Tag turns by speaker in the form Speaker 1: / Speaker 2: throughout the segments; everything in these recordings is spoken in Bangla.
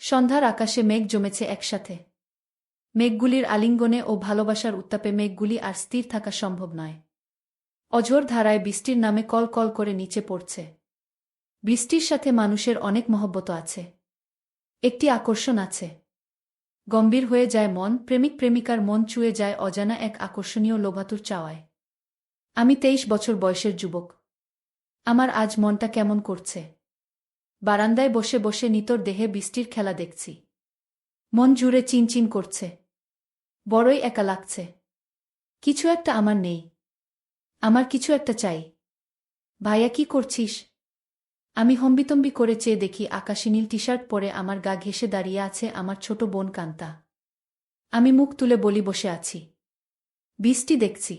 Speaker 1: সন্ধ্যার আকাশে মেঘ জমেছে একসাথে। মেঘগুলির আলিঙ্গনে ও ভালোবাসার উত্তাপে মেঘগুলি আর স্থির থাকা সম্ভব নয়। অঝোর ধারায় বৃষ্টির নামে কল কল করে নিচে পড়ছে। বৃষ্টির সাথে মানুষের অনেক মহব্বত আছে, একটি আকর্ষণ আছে। গম্ভীর হয়ে যায় মন, প্রেমিক প্রেমিকার মন চুয়ে যায় অজানা এক আকর্ষণীয় লোভাতুর চাওয়ায়। আমি 23 বছর বয়সের যুবক। আমার আজ মনটা কেমন করছে। বারান্দায় বসে বসে নিতর দেহে বৃষ্টির খেলা দেখছি। মন জুড়ে চিনচিন করছে। বড়ই একা লাগছে। কিছু একটা আমার নেই। আমার কিছু একটা চাই। ভাইয়া, কি করছিস? আমি হম্বিতম্বি করে চেয়ে দেখি আকাশী নীল টি-শার্ট পরে আমার গা ঘেঁষে দাঁড়িয়ে আছে আমার ছোট বোন কান্তা। আমি মুখ তুলে বলি, বসে আছি, বৃষ্টি দেখছি।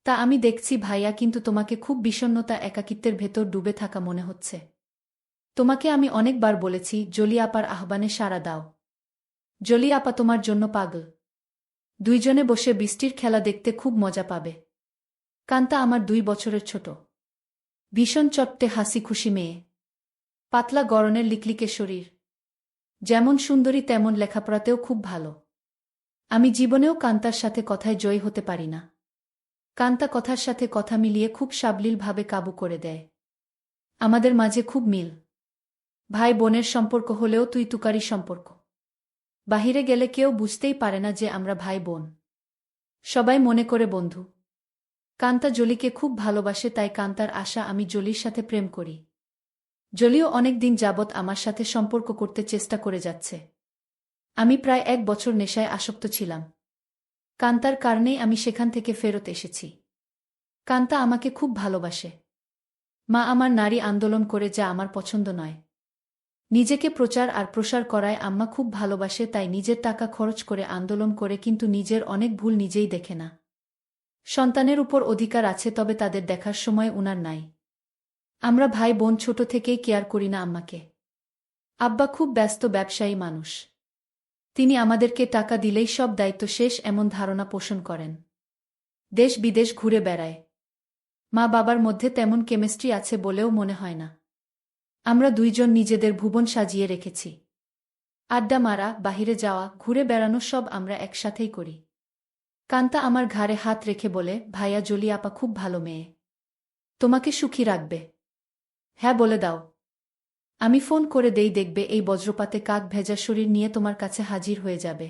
Speaker 1: তা আমি দেখছি ভাইয়া, কিন্তু তোমাকে খুব বিষণ্ণতা একাকিত্বের ভেতর ডুবে থাকা মনে হচ্ছে। তোমাকে আমি অনেকবার বলেছি জলি আপার আহ্বানে সাড়া দাও। জলি আপা তোমার জন্য পাগল। দুইজনে বসে বৃষ্টির খেলা দেখতে খুব মজা পাবে। কান্তা আমার 2 বছরের ছোট, ভীষণ চট্টে হাসি খুশি মেয়ে। পাতলা গড়নের লিকলিকে শরীর। যেমন সুন্দরী তেমন লেখাপড়াতেও খুব ভালো। আমি জীবনেও কান্তার সাথে কথায় জয়ী হতে পারি না। কান্তা কথার সাথে কথা মিলিয়ে খুব সাবলীলভাবে কাবু করে দেয়। আমাদের মাঝে খুব মিল। ভাই বোনের সম্পর্ক হলেও তুই তুকারি সম্পর্ক। বাহিরে গেলে কেউ বুঝতেই পারে না যে আমরা ভাই বোন। সবাই মনে করে বন্ধু। কান্তা জলিকে খুব ভালোবাসে, তাই কান্তার আশা আমি জলির সাথে প্রেম করি। জলিও অনেক দিন যাবৎ আমার সাথে সম্পর্ক করতে চেষ্টা করে যাচ্ছে। আমি প্রায় 1 বছর নেশায় আসক্ত ছিলাম। কান্তার কারণেই আমি সেখান থেকে ফেরত এসেছি। কান্তা আমাকে খুব ভালোবাসে। মা আমার নারী আন্দোলন করে, যা আমার পছন্দ নয়। নিজেকে প্রচার আর প্রসার করায় আম্মা খুব ভালোবাসে, তাই নিজের টাকা খরচ করে আন্দোলন করে, কিন্তু নিজের অনেক ভুল নিজেই দেখে না। সন্তানের উপর অধিকার আছে, তবে তাদের দেখার সময় উনার নাই। আমরা ভাই বোন ছোট থেকেই কেয়ার করি না আম্মাকে। আব্বা খুব ব্যস্ত ব্যবসায়ী মানুষ। তিনি আমাদেরকে টাকা দিলেই সব দায়িত্ব শেষ, এমন ধারণা পোষণ করেন। দেশ বিদেশ ঘুরে বেড়ায়। মা বাবার মধ্যে তেমন কেমিস্ট্রি আছে বলেও মনে হয় না। আমরা দুইজন নিজেদের ভুবন সাজিয়ে রেখেছি। আড্ডা মারা, বাহিরে যাওয়া, ঘুরে বেড়ানো সব আমরা একসাথেই করি। কান্তা আমার ঘাড়ে হাত রেখে বলে, ভাইয়া, জলি আপা খুব ভালো মেয়ে। তোমাকে সুখী রাখবে। হ্যাঁ বলে দাও। আমি ফোন করে দেই, দেখবে এই বজ্রপাতে কাক ভেজা শরীর নিয়ে তোমার কাছে হাজির হয়ে যাবে।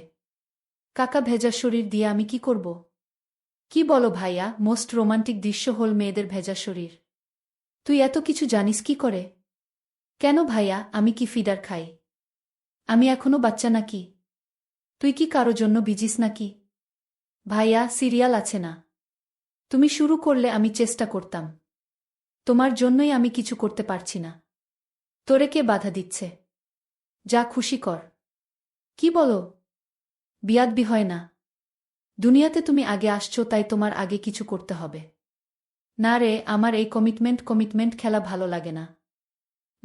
Speaker 1: কাকা ভেজা শরীর দিয়ে আমি কি করব? কি বলো ভাইয়া, মোস্ট রোমান্টিক দৃশ্য হল মেয়েদের ভেজা শরীর। তুই এত কিছু জানিস কি করে? কেন ভাইয়া, আমি কি ফিডার খাই? আমি এখনো বাচ্চা নাকি? তুই কি কারো জন্য বিজিস নাকি? ভাইয়া, সিরিয়াল আছে না? তুমি শুরু করলে আমি চেষ্টা করতাম। তোমার জন্যই আমি কিছু করতে পারছি না। তোরে কে বাধা দিচ্ছে? যা খুশি কর। কি বলো? বিয়াদবি হয় না। দুনিয়াতে তুমি আগে আসছো, তাই তোমার আগে কিছু করতে হবে। না রে, আমার এই কমিটমেন্ট খেলা ভালো লাগে না।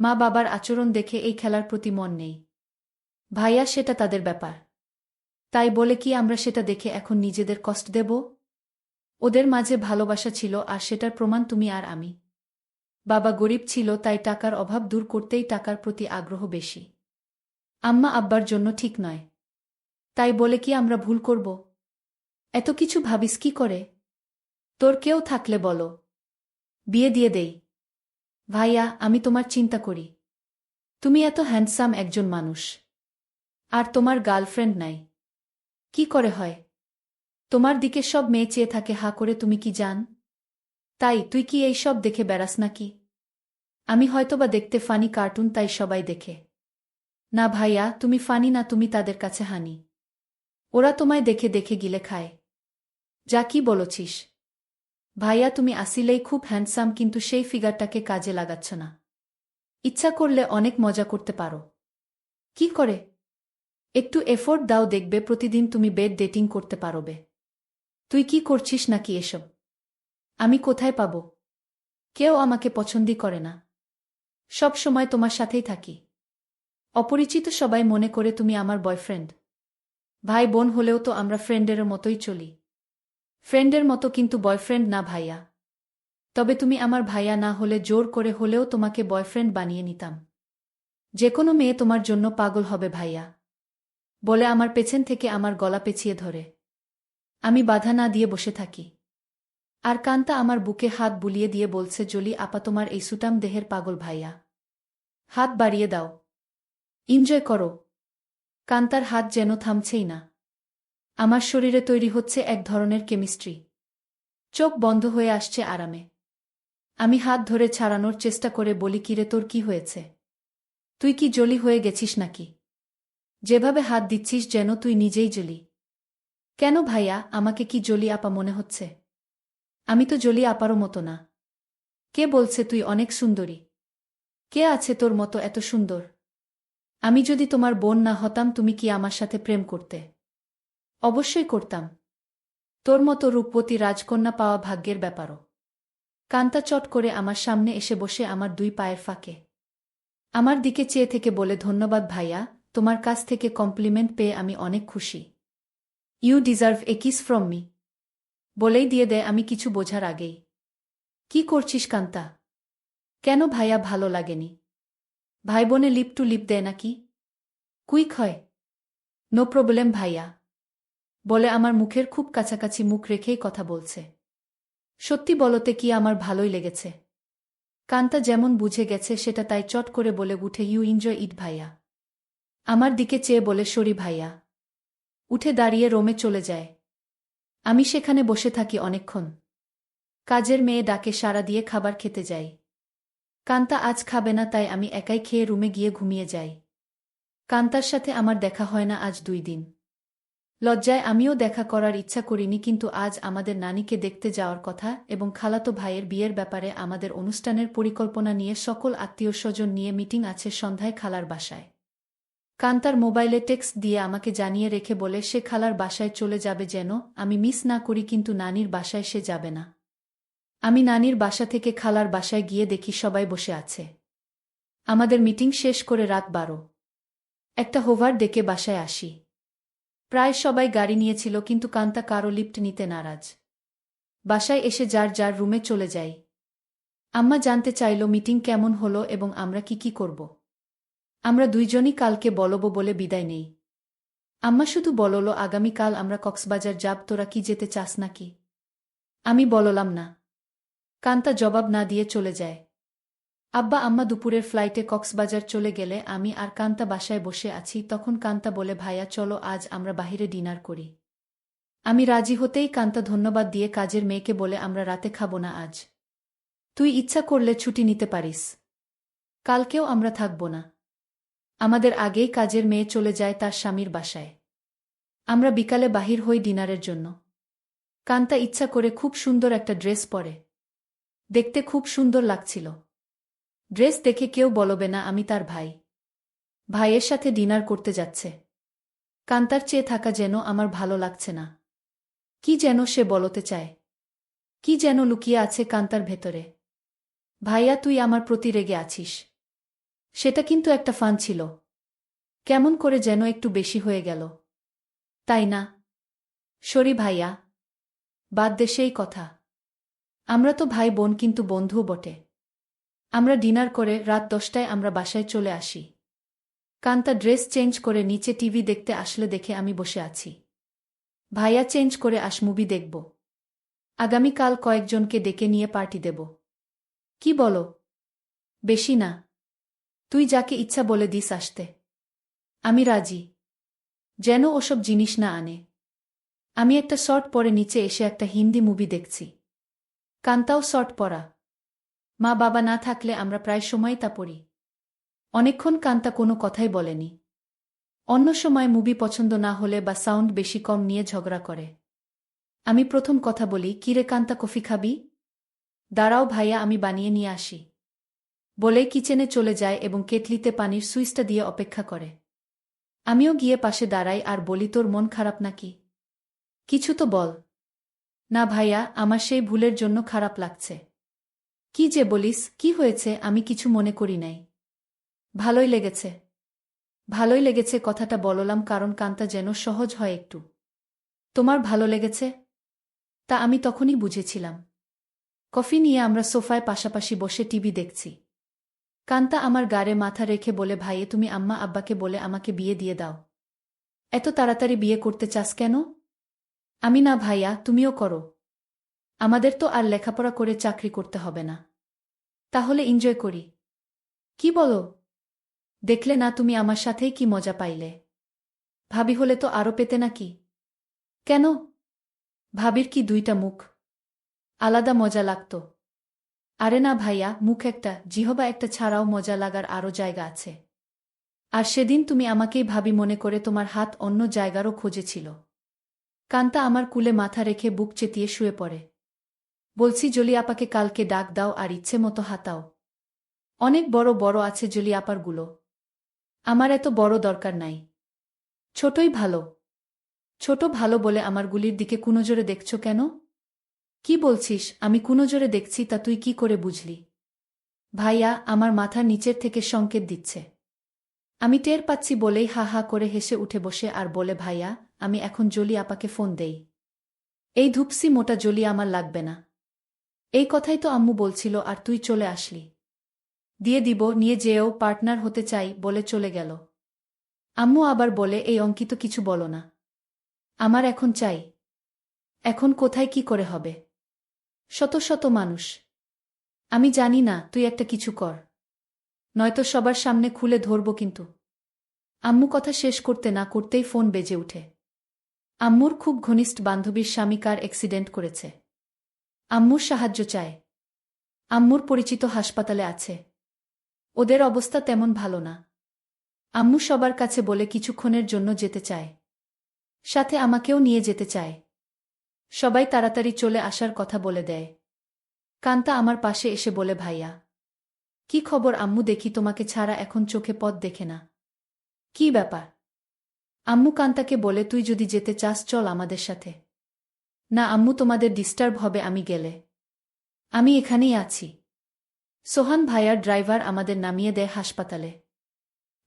Speaker 1: মা বাবার আচরণ দেখে এই খেলার প্রতি মন নেই। ভাইয়া, সেটা তাদের ব্যাপার। তাই বলে কি আমরা সেটা দেখে এখন নিজেদের কষ্ট দেব? ওদের মাঝে ভালোবাসা ছিল, আর সেটার প্রমাণ তুমি আর আমি। বাবা গরিব ছিল, তাই টাকার অভাব দূর করতেই টাকার প্রতি আগ্রহ বেশি। আম্মা আব্বার জন্য ঠিক নয়। তাই বলে কি আমরা ভুল করব? এত কিছু ভাবিস কি করে? তোর কেউ থাকলে বলো, বিয়ে দিয়ে দেই। ভাইয়া, আমি তোমার চিন্তা করি। তুমি এত হ্যান্ডসাম একজন মানুষ, আর তোমার গার্লফ্রেন্ড নাই। কি করে হয়? তোমার দিকে সব মেয়ে চেয়ে থাকে হা করে, তুমি কি জান? তাই তুই কি এই সব দেখে বেড়াস নাকি? আমি হয়তোবা দেখতে ফানি কার্টুন, তাই সবাই দেখে। না ভাইয়া, তুমি ফানি না, তুমি তাদের কাছে হানি। ওরা তোমায় দেখে দেখে গিলে খায়। যা কি বলছিস? ভাইয়া, তুমি আসিলেই খুব হ্যান্ডসাম, কিন্তু সেই ফিগারটাকে কাজে লাগাচ্ছ না। ইচ্ছা করলে অনেক মজা করতে পারো। কি করে? একটু এফোর্ট দাও, দেখবে প্রতিদিন তুমি বেড ডেটিং করতে পারবে। তুই কি করছিস নাকি এসব? আমি কোথায় পাব? কেউ আমাকে পছন্দই করে না। সব সময় তোমার সাথেই থাকি। অপরিচিত সবাই মনে করে তুমি আমার বয়ফ্রেন্ড। ভাই বোন হলেও তো আমরা ফ্রেন্ডের মতোই চলি। ফ্রেন্ডের মতো, কিন্তু বয়ফ্রেন্ড না ভাইয়া। তবে তুমি আমার ভাইয়া না হলে জোর করে হলেও তোমাকে বয়ফ্রেন্ড বানিয়ে নিতাম। যে কোনো মেয়ে তোমার জন্য পাগল হবে ভাইয়া, বলে আমার পেছন থেকে আমার গলা পেঁচিয়ে ধরে। আমি বাধা না দিয়ে বসে থাকি। আর কান্তা আমার বুকে হাত বুলিয়ে দিয়ে বলছে, জলি আপা তোমার এই সুটাম দেহের পাগল ভাইয়া। হাত বাড়িয়ে দাও, এনজয় করো। কান্তার হাত যেন থামছেই না। আমার শরীরে তৈরি হচ্ছে এক ধরনের কেমিস্ট্রি। চোখ বন্ধ হয়ে আসছে আরামে। আমি হাত ধরে ছাড়ানোর চেষ্টা করে বলি, কিরে তোর কি হয়েছে? তুই কি জলি হয়ে গেছিস নাকি? যেভাবে হাত দিচ্ছিস যেন তুই নিজেই জলি। কেন ভাইয়া, আমাকে কি জলি আপা মনে হচ্ছে? আমি তো জলি আপারও মতো না। কে বলছে তুই অনেক সুন্দরী? কে আছে তোর মতো এত সুন্দর? আমি যদি তোমার বোন না হতাম তুমি কি আমার সাথে প্রেম করতে? অবশ্যই করতাম। তোর মতো রূপবতী রাজকন্যা পাওয়া ভাগ্যের ব্যাপারও। কান্তা চট করে আমার সামনে এসে বসে আমার দুই পায়ের ফাঁকে। আমার দিকে চেয়ে থেকে বলে, ধন্যবাদ ভাইয়া, তোমার কাছ থেকে কমপ্লিমেন্ট পেয়ে আমি অনেক খুশি। You deserve a kiss from me. বলেই দিয়ে দেয় আমি কিছু বোঝার আগেই। কি করছিস কান্তা? কেন ভাইয়া, ভালো লাগেনি? ভাই বোনে লিপ টু লিপ দেয় নাকি? কুইক হয়। নো প্রবলেম ভাইয়া, বলে আমার মুখের খুব কাছাকাছি মুখ রেখেই কথা বলছে। সত্যি বলতে কি আমার ভালোই লেগেছে। কান্তা যেমন বুঝে গেছে সেটা তাই চট করে বলে উঠে, ইউ এনজয় ইট ভাইয়া। আমার দিকে চেয়ে বলে, সরি ভাইয়া। উঠে দাঁড়িয়ে রোমে চলে যায়। আমি সেখানে বসে থাকি অনেকক্ষণ। কাজের মেয়ে ডাকে সাড়া দিয়ে খাবার খেতে যাই। কান্তা আজ খাবে না তাই আমি একাই খেয়ে রুমে গিয়ে ঘুমিয়ে যাই। কান্তার সাথে আমার দেখা হয় না আজ 2 দিন। লজ্জায় আমিও দেখা করার ইচ্ছা করিনি, কিন্তু আজ আমাদের নানিকে দেখতে যাওয়ার কথা এবং খালাতো ভাইয়ের বিয়ের ব্যাপারে আমাদের অনুষ্ঠানের পরিকল্পনা নিয়ে সকল আত্মীয়স্বজন নিয়ে মিটিং আছে সন্ধ্যায় খালার বাসায়। কান্তার মোবাইলে টেক্সট দিয়ে আমাকে জানিয়ে রেখে বলে সে খালার বাসায় চলে যাবে যেন আমি মিস না করি, কিন্তু নানির বাসায় সে যাবে না। আমি নানির বাসা থেকে খালার বাসায় গিয়ে দেখি সবাই বসে আছে। আমাদের মিটিং শেষ করে রাত 12। একটা হোভার ডেকে বাসায় আসি। প্রায় সবাই গাড়ি নিয়েছিল, কিন্তু কান্তা কারো লিফট নিতে নারাজ। বাসায় এসে যার যার রুমে চলে যাই। আম্মা জানতে চাইল মিটিং কেমন হলো এবং আমরা কি করব। আমরা দুইজনই কালকে বলবো বলে বিদায় নেই। আম্মা শুধু বলল, আগামীকাল আমরা কক্সবাজার যাব, তোরা কি যেতে চাস নাকি? আমি বললাম না। কান্তা জবাব না দিয়ে চলে যায়। আব্বা আম্মা দুপুরের ফ্লাইটে কক্সবাজার চলে গেলে আমি আর কান্তা বাসায় বসে আছি। তখন কান্তা বলে, ভাইয়া চলো আজ আমরা বাহিরে ডিনার করি। আমি রাজি হতেই কান্তা ধন্যবাদ দিয়ে কাজের মেয়েকে বলে, আমরা রাতে খাবো না আজ। তুই ইচ্ছা করলে ছুটি নিতে পারিস। কালকেও আমরা থাকব না। আমাদের আগেই কাজের মেয়ে চলে যায় তার স্বামীর বাসায়। আমরা বিকালে বাহির হই ডিনারের জন্য। কান্তা ইচ্ছা করে খুব সুন্দর একটা ড্রেস পরে। দেখতে খুব সুন্দর লাগছিল। ড্রেস দেখে কেউ বলবে না আমি তার ভাই। ভাইয়ের সাথে ডিনার করতে যাচ্ছে। কান্তার চেয়ে থাকা যেন আমার ভালো লাগছে না। কি যেন সে বলতে চায়। কি যেন লুকিয়ে আছে কান্তার ভেতরে। ভাইয়া তুই আমার প্রতি রেগে আছিস। সেটা কিন্তু একটা ফান ছিল। কেমন করে যেন একটু বেশি হয়ে গেল, তাই না? সরি ভাইয়া, বাদ দে সেই কথা। আমরা তো ভাই বোন, কিন্তু বন্ধুও বটে। আমরা ডিনার করে রাত 10টায় আমরা বাসায় চলে আসি। কান্তা ড্রেস চেঞ্জ করে নিচে টিভি দেখতে আসলে দেখে আমি বসে আছি। ভাইয়া চেঞ্জ করে মুভি দেখব। আগামীকাল কয়েকজনকে ডেকে নিয়ে পার্টি দেব। কি বলো? বেশি না। তুই যাকে ইচ্ছা বলে দিস আসতে। আমি রাজি। যেন ওসব জিনিস না আনে। আমি একটা শর্ট পরে নিচে এসে একটা হিন্দি মুভি দেখছি। কান্তাও শর্ট পরা। মা বাবা না থাকলে আমরা প্রায় সময় তা পড়ি। অনেকক্ষণ কান্তা কোনো কথাই বলেনি। অন্য সময় মুভি পছন্দ না হলে বা সাউন্ড বেশি কম নিয়ে ঝগড়া করে। আমি প্রথম কথা বলি, কিরে কান্তা কফি খাবি? দাঁড়াও ভাইয়া আমি বানিয়ে নিয়ে আসি। বলে কিচেনে চলে যায় এবং কেটলিতে পানির সুইচটা দিয়ে অপেক্ষা করে। আমিও গিয়ে পাশে দাঁড়াই আর বলি, তোর মন খারাপ নাকি? কিছু তো বল। না ভাইয়া, আমার সেই ভুলের জন্য খারাপ লাগছে। কি যে বলিস, কি হয়েছে? আমি কিছু মনে করি নাই। ভালোই লেগেছে। ভালোই লেগেছে কথাটা বললাম কারণ কান্তা যেন সহজ হয় একটু। তোমার ভালো লেগেছে? তা আমি তখনই বুঝেছিলাম। কফি নিয়ে আমরা সোফায় পাশাপাশি বসে টিভি দেখছি। কান্তা আমার গাড়ে মাথা রেখে বলে ভাইয়ে তুমি আম্মা আব্বাকে বলে আমাকে বিয়ে দিয়ে দাও। এত তাড়াতাড়ি বিয়ে করতে চাস কেন? আমি না ভাইয়া, তুমিও করো। আমাদের তো আর লেখাপড়া করে চাকরি করতে হবে না। তাহলে এনজয় করি। কি বলো? দেখলে না তুমি আমার সাথেই কি মজা পাইলে। ভাবি হলে তো আরও পেতে নাকি? কেন? ভাবির কি দুইটা মুখ? আলাদা মজা লাগত। আরে না ভাইয়া, মুখ একটা, জিহবা একটা ছাড়াও মজা লাগার আরও জায়গা আছে। আর সেদিন তুমি আমাকেই ভাবি মনে করে তোমার হাত অন্য জায়গারও খোঁজেছিল। কান্তা আমার কুলে মাথা রেখে বুক চেতিয়ে শুয়ে পড়ে। বলছি জলি আপাকে কালকে ডাক দাও আর ইচ্ছে মতো হাতাও। অনেক বড় বড় আছে জলি আপারগুলো। আমার এত বড় দরকার নাই। ছোটই ভালো। ছোট ভালো বলে আমার গুলির দিকে কুনজরে দেখছ কেন? কি বলছিস? আমি কুনজরে দেখছি তা তুই কি করে বুঝলি? ভাইয়া আমার মাথার নিচের থেকে সংকেত দিচ্ছে। আমি টের পাচ্ছি বলেই হা হা করে হেসে উঠে বসে আর বলে ভাইয়া আমি এখন জলি আপাকে ফোন দেই। এই ধুপসি মোটা জলি আমার লাগবে না। এই কথাই তো আম্মু বলছিল আর তুই চলে আসলি। দিয়ে দিব, নিয়ে যেও, পার্টনার হতে চাই বলে চলে গেল। আম্মু আবার বলে এই অঙ্কিত কিছু বলো না। আমার এখন চাই। এখন কোথায় কি করে হবে? শত শত মানুষ। আমি জানি না, তুই একটা কিছু কর। নয়তো সবার সামনে খুলে ধরব কিন্তু। আম্মু কথা শেষ করতে না করতেই ফোন বেজে উঠে। আম্মুর খুব ঘনিষ্ঠ বান্ধবীর স্বামী কার অ্যাক্সিডেন্ট করেছে। আম্মুর সাহায্য চায়। আম্মুর পরিচিত হাসপাতালে আছে। ওদের অবস্থা তেমন ভালো না। আম্মু সবার কাছে বলে কিছুক্ষণের জন্য যেতে চায়। সাথে আমাকেও নিয়ে যেতে চায়। সবাই তাড়াতাড়ি চলে আসার কথা বলে দেয়। কান্তা আমার পাশে এসে বলে ভাইয়া কি খবর আম্মু? দেখি তোমাকে ছাড়া এখন চোখে পথ দেখে না। কি ব্যাপার? আম্মু কান্তাকে বলে তুই যদি যেতে চাস চল আমাদের সাথে। না আম্মু, তোমাদের ডিস্টার্ব হবে আমি গেলে। আমি এখানেই আছি। সোহান ভাইয়ার ড্রাইভার আমাদের নামিয়ে দেয় হাসপাতালে।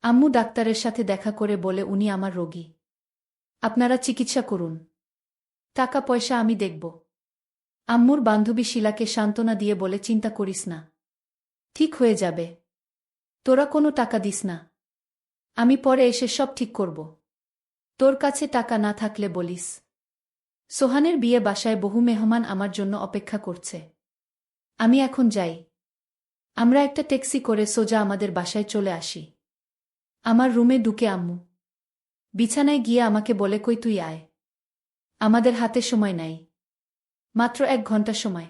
Speaker 1: আম্মু ডাক্তারের সাথে দেখা করে বলে উনি আমার রোগী। আপনারা চিকিৎসা করুন। টাকা পয়সা আমি দেখব। আম্মুর বান্ধবী শিলাকে সান্ত্বনা দিয়ে বলে চিন্তা করিস না, ঠিক হয়ে যাবে। তোরা কোনো টাকা দিস না। আমি পরে এসে সব ঠিক করব। তোর কাছে টাকা না থাকলে বলিস। সোহানের বিয়ে বাসায় বহু মেহমান আমার জন্য অপেক্ষা করছে। আমি এখন যাই। আমরা একটা ট্যাক্সি করে সোজা আমাদের বাসায় চলে আসি। আমার রুমে ঢুকে আম্মু বিছানায় গিয়ে আমাকে বলে কই তুই আয়। আমাদের হাতে সময় নাই। মাত্র 1 ঘন্টা সময়।